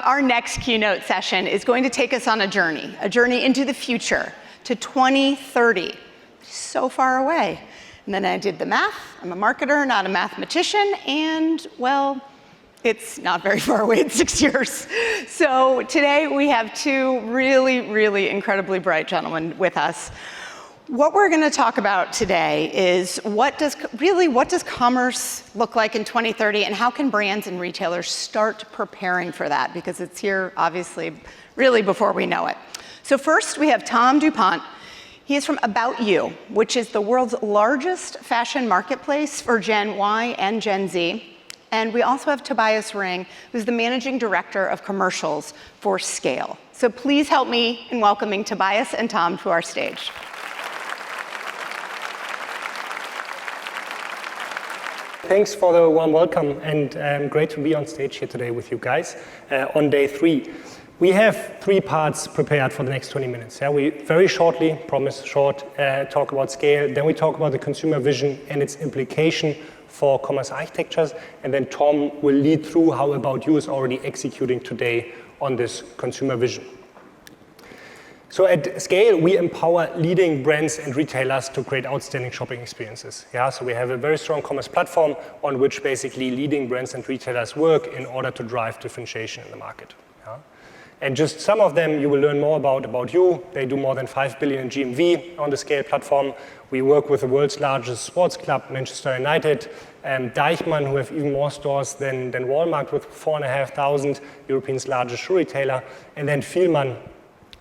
Our next keynote session is going to take us on a journey into the future, to 2030. So far away. And then I did the math. I'm a marketer, not a mathematician, and, well, it's not very far away, it's 6 years. So today we have two really incredibly bright gentlemen with us. What we're going to talk about today is what does commerce look like in 2030, and how can brands and retailers start preparing for that? Because it's here, obviously, really before we know it. So first, we have Tom Dupont. He is from About You, which is the world's largest fashion marketplace for Gen Y and Gen Z. And we also have Tobias Ring, who's the managing director of commercials for Scale. So please help me in welcoming Tobias and Tom to our stage. Thanks for the warm welcome, and great to be on stage here today with you guys on day 3. We have 3 parts prepared for the next 20 minutes. We very shortly, promise short, talk about Scale, then we talk about the consumer vision and its implication for commerce architectures, and then Tom will lead through how About You is already executing today on this consumer vision. So at Scale, we empower leading brands and retailers to create outstanding shopping experiences. So we have a very strong commerce platform on which basically leading brands and retailers work in order to drive differentiation in the market. And just some of them you will learn more about You. They do more than 5 billion in GMV on the Scale platform. We work with the world's largest sports club, Manchester United, Deichmann, who have even more stores than Walmart with 4,500, Europe's largest shoe retailer, and then Fielmann,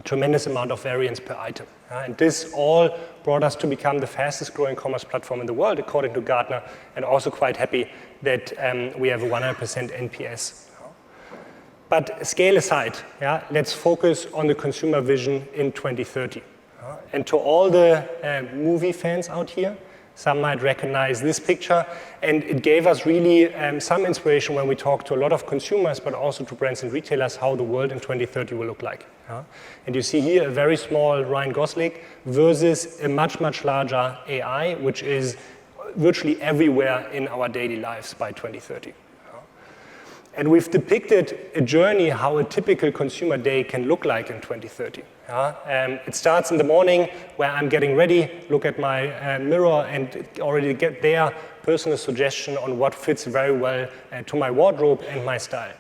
tremendous amount of variance per item. And this all brought us to become the fastest growing commerce platform in the world, according to Gartner, and also quite happy that we have a 100% NPS. But Scale aside, let's focus on the consumer vision in 2030. And to all the movie fans out here, some might recognize this picture, and it gave us really some inspiration when we talk to a lot of consumers, but also to brands and retailers, how the world in 2030 will look like. And you see here a very small Ryan Gosling versus a much larger AI, which is virtually everywhere in our daily lives by 2030. And we've depicted a journey how a typical consumer day can look like in 2030. It starts in the morning where I'm getting ready, look at my mirror, and already get there personal suggestion on what fits very well to my wardrobe and my style.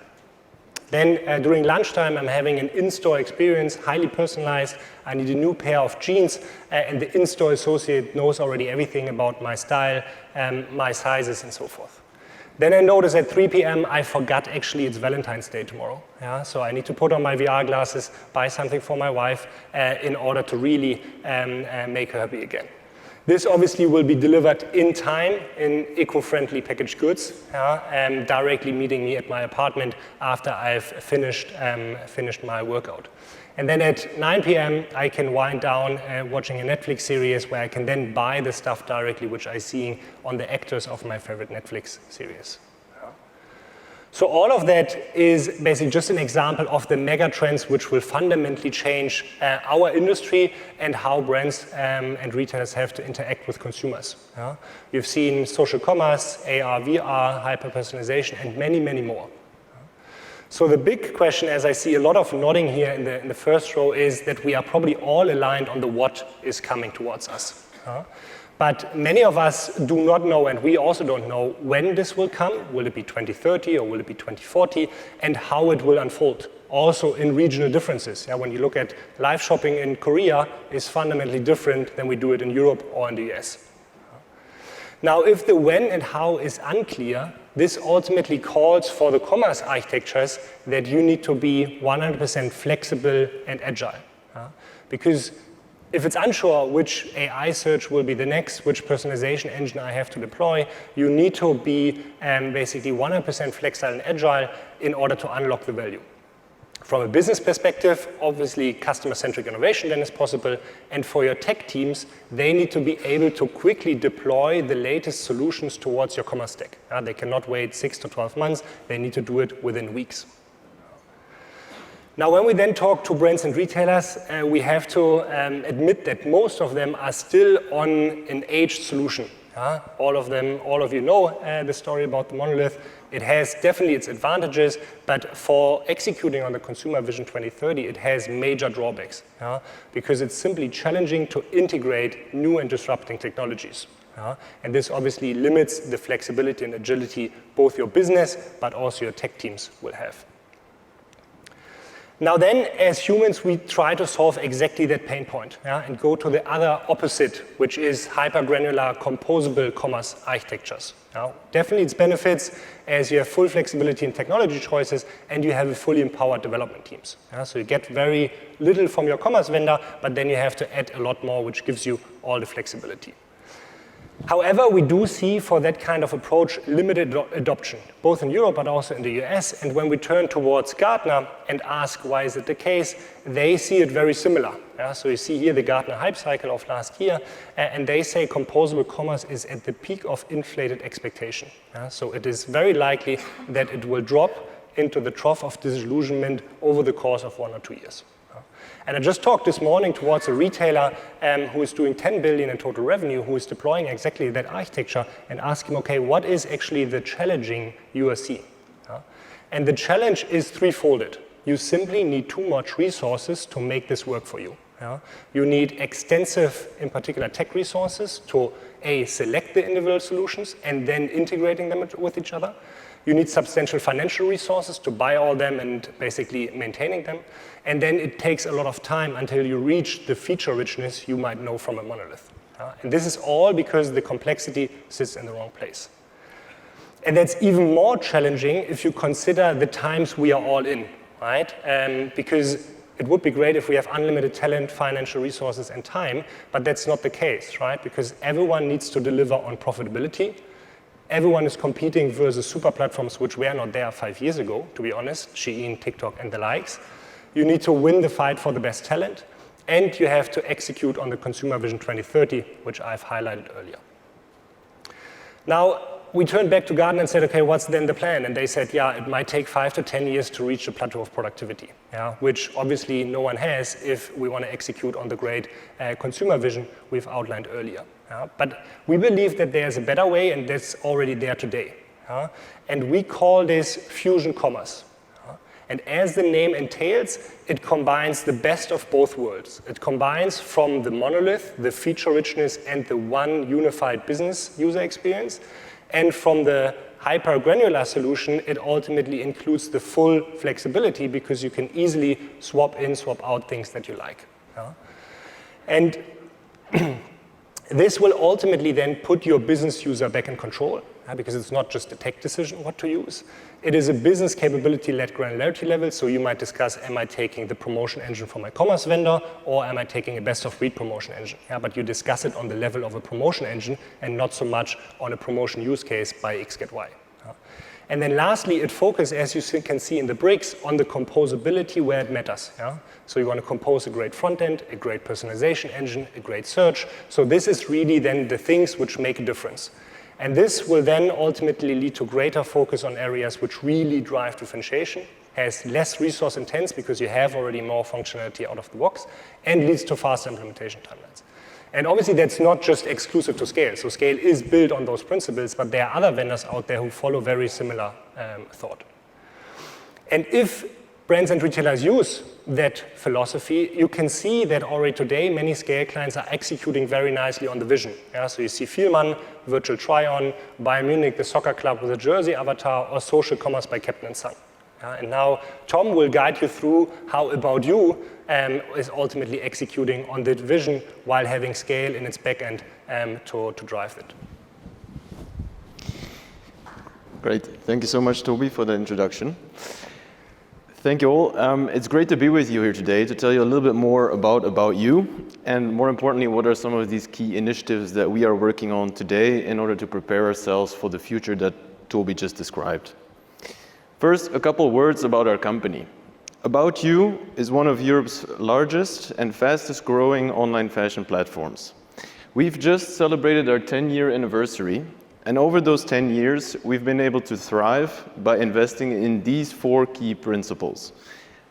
Then during lunchtime, I'm having an in-store experience, highly personalized. I need a new pair of jeans, and the in-store associate knows already everything about my style, my sizes, and so forth. Then I notice at 3 p.m. I forgot actually it's Valentine's Day tomorrow. So I need to put on my VR glasses, buy something for my wife in order to really make her happy again. This obviously will be delivered in time in eco-friendly packaged goods, directly meeting me at my apartment after I've finished my workout. And then at 9 p.m. I can wind down watching a Netflix series where I can then buy the stuff directly which I see on the actors of my favorite Netflix series. So all of that is basically just an example of the megatrends which will fundamentally change our industry and how brands and retailers have to interact with consumers. We've seen social commerce, AR, VR, hyper-personalization, and many more. So the big question, as I see a lot of nodding here in the first row, is that we are probably all aligned on the what is coming towards us. But many of us do not know, and we also don't know, when this will come. Will it be 2030 or will it be 2040? And how it will unfold. Also in regional differences. When you look at live shopping in Korea, is fundamentally different than we do it in Europe or in the US. Now, if the when and how is unclear, this ultimately calls for the commerce architectures that you need to be 100% flexible and agile. Because if it's unsure which AI search will be the next, which personalization engine I have to deploy, you need to be basically 100% flexible and agile in order to unlock the value. From a business perspective, obviously customer-centric innovation then is possible, and for your tech teams, they need to be able to quickly deploy the latest solutions towards your commerce stack. They cannot wait 6 to 12 months, they need to do it within weeks. Now, when we then talk to brands and retailers, we have to admit that most of them are still on an aged solution. All of you know the story about the monolith. It has definitely its advantages, but for executing on the consumer vision 2030, it has major drawbacks, because it's simply challenging to integrate new and disrupting technologies. And this obviously limits the flexibility and agility both your business but also your tech teams will have. Now then, as humans, we try to solve exactly that pain point, and go to the other opposite, which is hyper-granular composable commerce architectures. Definitely its benefits as you have full flexibility in technology choices and you have a fully empowered development teams. So you get very little from your commerce vendor, but then you have to add a lot more, which gives you all the flexibility. However, we do see for that kind of approach limited adoption, both in Europe but also in the US. And when we turn towards Gartner and ask why is it the case, they see it very similar. So you see here the Gartner hype cycle of last year, and they say composable commerce is at the peak of inflated expectation. So it is very likely that it will drop into the trough of disillusionment over the course of 1 or 2 years. And I just talked this morning towards a retailer who is doing 10 billion in total revenue, who is deploying exactly that architecture, and ask him, okay, what is actually the challenging you are seeing? And the challenge is threefolded. You simply need too much resources to make this work for you. You need extensive, in particular, tech resources to select the individual solutions and then integrating them with each other. You need substantial financial resources to buy all them and basically maintaining them. And then it takes a lot of time until you reach the feature richness you might know from a monolith. And this is all because the complexity sits in the wrong place. And that's even more challenging if you consider the times we are all in, right? Because it would be great if we have unlimited talent, financial resources, and time, but that's not the case, right? Because everyone needs to deliver on profitability. Everyone is competing versus super platforms which were not there 5 years ago, to be honest, Shein, TikTok, and the likes. You need to win the fight for the best talent, and you have to execute on the consumer vision 2030, which I've highlighted earlier. Now, we turned back to Gartner and said, okay, what's then the plan? And they said, yeah, it might take 5 to 10 years to reach a plateau of productivity, which obviously no one has if we want to execute on the great consumer vision we've outlined earlier. But we believe that there's a better way, and that's already there today. And we call this fusion commerce. And as the name entails, it combines the best of both worlds. It combines from the monolith, the feature richness, and the one unified business user experience. And from the hyper-granular solution, it ultimately includes the full flexibility because you can easily swap in, swap out things that you like. And this will ultimately then put your business user back in control, because it's not just a tech decision what to use. It is a business capability-led granularity level, so you might discuss, am I taking the promotion engine from my commerce vendor, or am I taking a best-of-breed promotion engine? But you discuss it on the level of a promotion engine and not so much on a promotion use case by X get Y. And then lastly, it focuses, as you can see in the bricks, on the composability where it matters. So you want to compose a great front end, a great personalization engine, a great search. So this is really then the things which make a difference. And this will then ultimately lead to greater focus on areas which really drive differentiation, has less resource intense because you have already more functionality out of the box, and leads to faster implementation timelines. And obviously that's not just exclusive to Scale. So Scale is built on those principles, but there are other vendors out there who follow very similar thought. And if brands and retailers use that philosophy, you can see that already today many Scale clients are executing very nicely on the vision. So you see Fielmann, Virtual Try-On, Bayern Munich, the soccer club with a jersey avatar, or social commerce by Captain & Son. And now Tom will guide you through how About You is ultimately executing on that vision while having Scale in its backend to drive it. Great. Thank you so much, Toby, for the introduction. Thank you all. It's great to be with you here today to tell you a little bit more about you, and more importantly, what are some of these key initiatives that we are working on today in order to prepare ourselves for the future that Toby just described. First, a couple words about our company. About You is one of Europe's largest and fastest growing online fashion platforms. We've just celebrated our 10-year anniversary, and over those 10 years, we've been able to thrive by investing in these 4 key principles.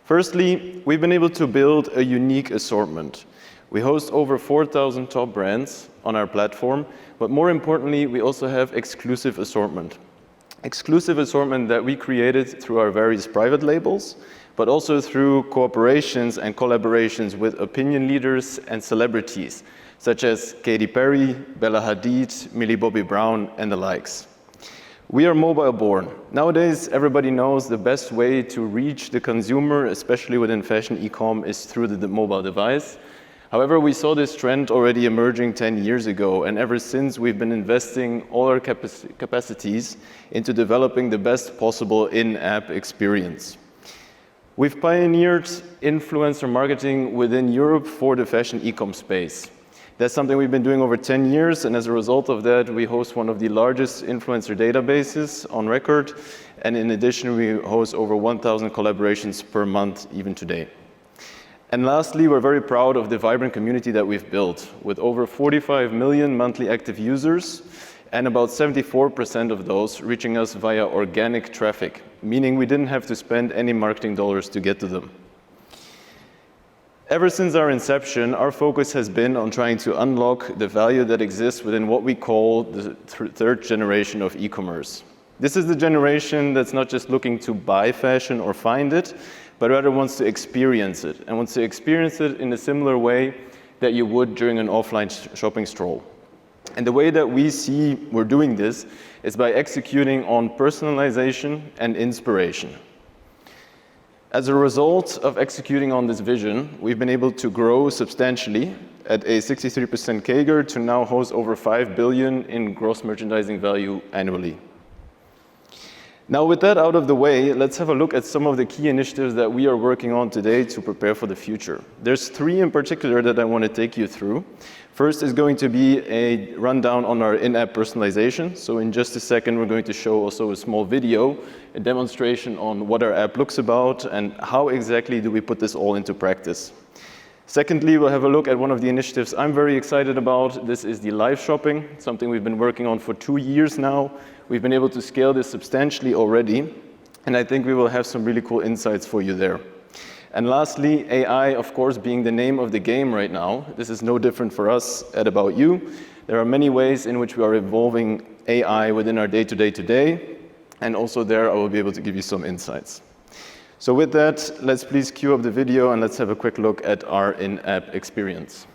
Firstly, we've been able to build a unique assortment. We host over 4,000 top brands on our platform, but more importantly, we also have exclusive assortment. Exclusive assortment that we created through our various private labels, but also through cooperations and collaborations with opinion leaders and celebrities, such as Katy Perry, Bella Hadid, Millie Bobby Brown, and the likes. We are mobile born. Nowadays, everybody knows the best way to reach the consumer, especially within fashion e-com, is through the mobile device. However, we saw this trend already emerging 10 years ago, and ever since we've been investing all our capacities into developing the best possible in-app experience. We've pioneered influencer marketing within Europe for the fashion e-com space. That's something we've been doing over 10 years, and as a result of that, we host one of the largest influencer databases on record, and in addition, we host over 1,000 collaborations per month even today. And lastly, we're very proud of the vibrant community that we've built, with over 45 million monthly active users, and about 74% of those reaching us via organic traffic, meaning we didn't have to spend any marketing dollars to get to them. Ever since our inception, our focus has been on trying to unlock the value that exists within what we call the third generation of e-commerce. This is the generation that's not just looking to buy fashion or find it, but rather wants to experience it, and wants to experience it in a similar way that you would during an offline shopping stroll. And the way that we see we're doing this is by executing on personalization and inspiration. As a result of executing on this vision, we've been able to grow substantially at a 63% CAGR to now host over 5 billion in gross merchandising value annually. Now, with that out of the way, let's have a look at some of the key initiatives that we are working on today to prepare for the future. There's 3 in particular that I want to take you through. First is going to be a rundown on our in-app personalization. So in just a second, we're going to show also a small video, a demonstration on what our app looks about and how exactly do we put this all into practice. Secondly, we'll have a look at one of the initiatives I'm very excited about. This is the live shopping, something we've been working on for 2 years now. We've been able to scale this substantially already, and I think we will have some really cool insights for you there. And lastly, AI, of course, being the name of the game right now. This is no different for us at About You. There are many ways in which we are evolving AI within our day-to-day today, and also there I will be able to give you some insights. So with that, let's please cue up the video and let's have a quick look at our in-app experience.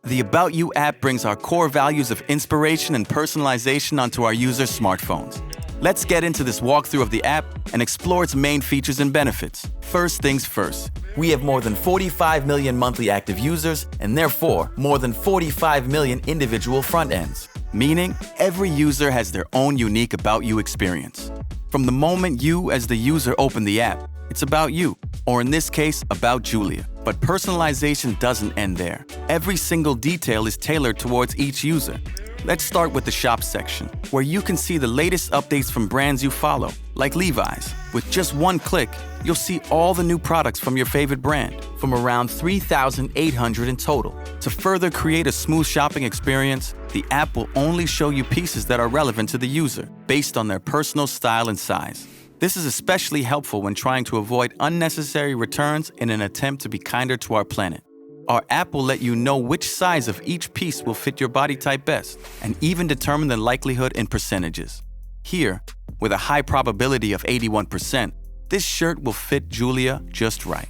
The About You app brings our core values of inspiration and personalization onto our users' smartphones. Let's get into this walkthrough of the app and explore its main features and benefits. First things first, we have more than 45 million monthly active users and therefore more than 45 million individual front ends, meaning every user has their own unique About You experience. From the moment you as the user open the app, it's about you, or in this case, about Julia. But personalization doesn't end there. Every single detail is tailored towards each user. Let's start with the shop section, where you can see the latest updates from brands you follow, like Levi's. With just one click, you'll see all the new products from your favorite brand, from around 3,800 in total. To further create a smooth shopping experience, the app will only show you pieces that are relevant to the user, based on their personal style and size. This is especially helpful when trying to avoid unnecessary returns in an attempt to be kinder to our planet. Our app will let you know which size of each piece will fit your body type best, and even determine the likelihood in percentages. Here, with a high probability of 81%, this shirt will fit Julia just right.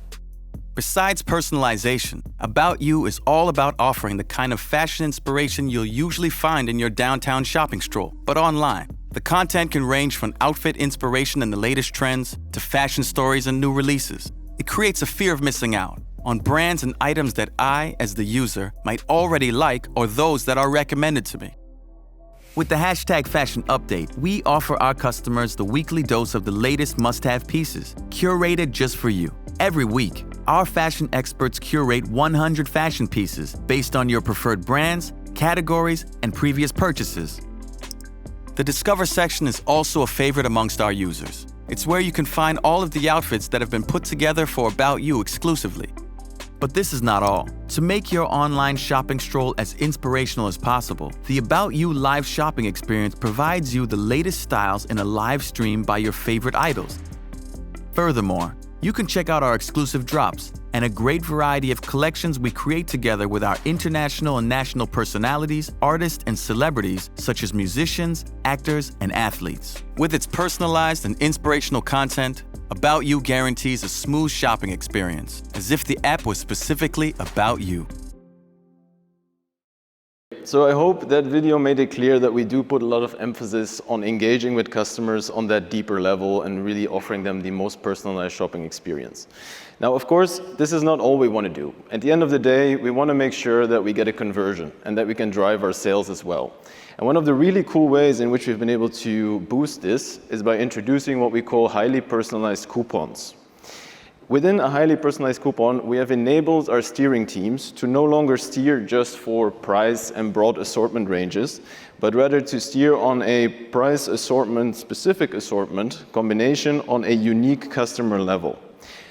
Besides personalization, About You is all about offering the kind of fashion inspiration you'll usually find in your downtown shopping stroll, but online. The content can range from outfit inspiration and the latest trends to fashion stories and new releases. It creates a fear of missing out on brands and items that I, as the user, might already like or those that are recommended to me. With the hashtag Fashion Update, we offer our customers the weekly dose of the latest must-have pieces, curated just for you. Every week, our fashion experts curate 100 fashion pieces based on your preferred brands, categories, and previous purchases. The Discover section is also a favorite amongst our users. It's where you can find all of the outfits that have been put together for About You exclusively. But this is not all. To make your online shopping stroll as inspirational as possible, the About You live shopping experience provides you the latest styles in a live stream by your favorite idols. Furthermore, you can check out our exclusive drops, and a great variety of collections we create together with our international and national personalities, artists, and celebrities such as musicians, actors, and athletes. With its personalized and inspirational content, About You guarantees a smooth shopping experience, as if the app was specifically about you. So I hope that video made it clear that we do put a lot of emphasis on engaging with customers on that deeper level and really offering them the most personalized shopping experience. Now, of course, this is not all we want to do. At the end of the day, we want to make sure that we get a conversion and that we can drive our sales as well. And one of the really cool ways in which we've been able to boost this is by introducing what we call highly personalized coupons. Within a highly personalized coupon, we have enabled our steering teams to no longer steer just for price and broad assortment ranges, but rather to steer on a price assortment, specific assortment combination on a unique customer level.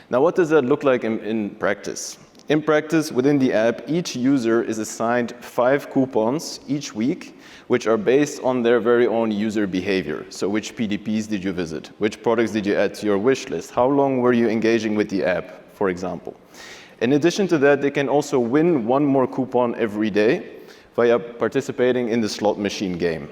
Now, what does that look like in practice? In practice, within the app, each user is assigned 5 coupons each week, which are based on their very own user behavior. So which PDPs did you visit? Which products did you add to your wish list? How long were you engaging with the app, for example? In addition to that, they can also win 1 more coupon every day via participating in the slot machine game.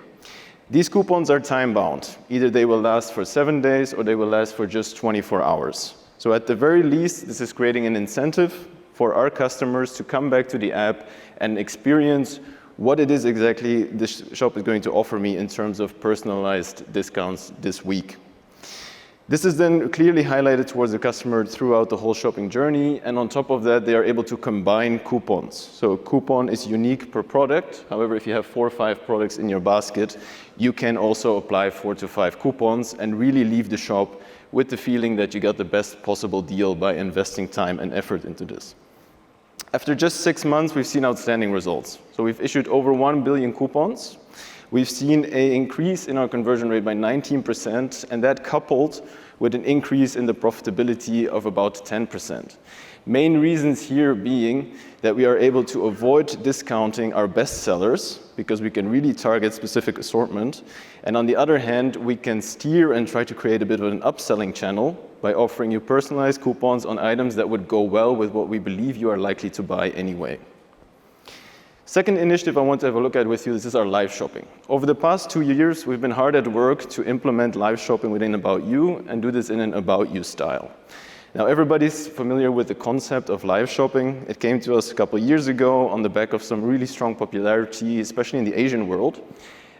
These coupons are time-bound. Either they will last for 7 days or they will last for just 24 hours. So at the very least, this is creating an incentive for our customers to come back to the app and experience what it is exactly this shop is going to offer me in terms of personalized discounts this week. This is then clearly highlighted towards the customer throughout the whole shopping journey, and on top of that, they are able to combine coupons. So a coupon is unique per product. However, if you have 4 or 5 products in your basket, you can also apply 4 to 5 coupons and really leave the shop with the feeling that you got the best possible deal by investing time and effort into this. After just 6 months, we've seen outstanding results. So we've issued over 1 billion coupons. We've seen an increase in our conversion rate by 19%, and that coupled with an increase in the profitability of about 10%. Main reasons here being that we are able to avoid discounting our best sellers because we can really target specific assortment. And on the other hand, we can steer and try to create a bit of an upselling channel by offering you personalized coupons on items that would go well with what we believe you are likely to buy anyway. Second initiative I want to have a look at with you, this is our live shopping. Over the past 2 years, we've been hard at work to implement live shopping within About You and do this in an About You style. Now, everybody's familiar with the concept of live shopping. It came to us a couple of years ago on the back of some really strong popularity, especially in the Asian world.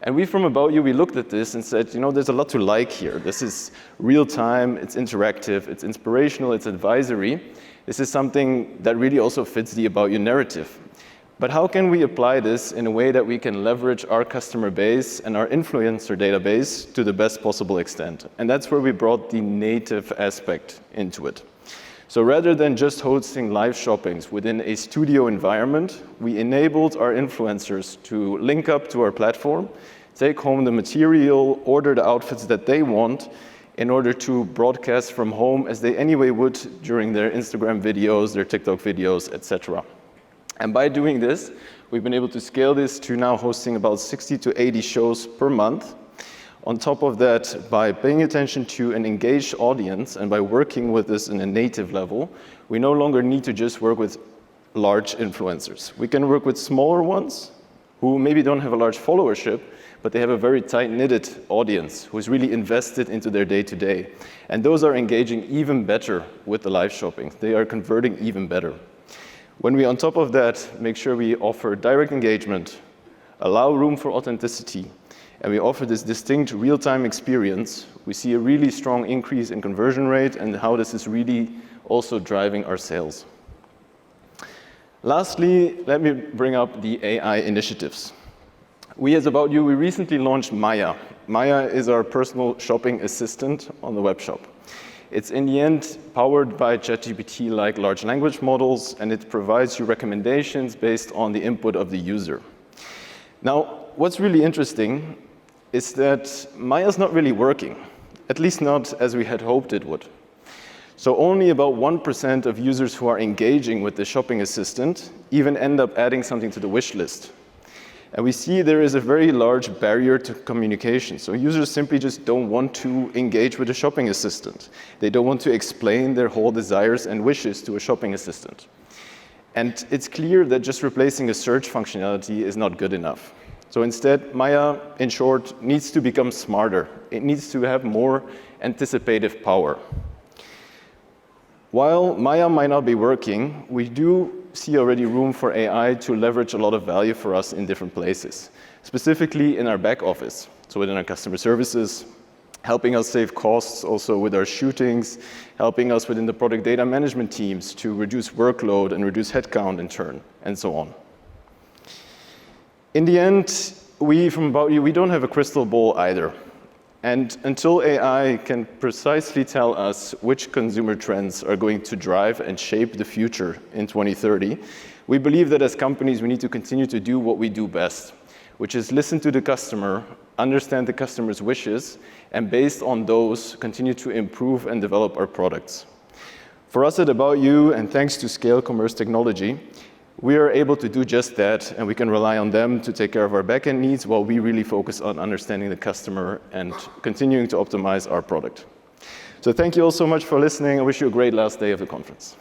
And we from About You, we looked at this and said, you know, there's a lot to like here. This is real time, it's interactive, it's inspirational, it's advisory. This is something that really also fits the About You narrative. But how can we apply this in a way that we can leverage our customer base and our influencer database to the best possible extent? And that's where we brought the native aspect into it. So rather than just hosting live shoppings within a studio environment, we enabled our influencers to link up to our platform, take home the material, order the outfits that they want in order to broadcast from home as they anyway would during their Instagram videos, their TikTok videos, etc. And by doing this, we've been able to scale this to now hosting about 60 to 80 shows per month. On top of that, by paying attention to an engaged audience and by working with this in a native level, we no longer need to just work with large influencers. We can work with smaller ones who maybe don't have a large followership, but they have a very tight-knitted audience who's really invested into their day-to-day. And those are engaging even better with the live shopping. They are converting even better. When we, on top of that, make sure we offer direct engagement, allow room for authenticity, and we offer this distinct real-time experience, we see a really strong increase in conversion rate and how this is really also driving our sales. Lastly, let me bring up the AI initiatives. We as About You, we recently launched Maya. Maya is our personal shopping assistant on the web shop. It's in the end powered by ChatGPT-like large language models, and it provides you recommendations based on the input of the user. Now, what's really interesting is that Maya's not really working, at least not as we had hoped it would. So only about 1% of users who are engaging with the shopping assistant even end up adding something to the wish list. And we see there is a very large barrier to communication. So users simply just don't want to engage with a shopping assistant. They don't want to explain their whole desires and wishes to a shopping assistant. And it's clear that just replacing a search functionality is not good enough. So instead, Maya, in short, needs to become smarter. It needs to have more anticipative power. While Maya might not be working, we do see already room for AI to leverage a lot of value for us in different places, specifically in our back office. So within our customer services, helping us save costs also with our shootings, helping us within the product data management teams to reduce workload and reduce headcount in turn, and so on. In the end, from About You, we don't have a crystal ball either. And until AI can precisely tell us which consumer trends are going to drive and shape the future in 2030, we believe that as companies, we need to continue to do what we do best, which is listen to the customer, understand the customer's wishes, and based on those, continue to improve and develop our products. For us at About You, and thanks to Scale Commerce Technology, we are able to do just that, and we can rely on them to take care of our backend needs while we really focus on understanding the customer and continuing to optimize our product. So thank you all so much for listening. I wish you a great last day of the conference.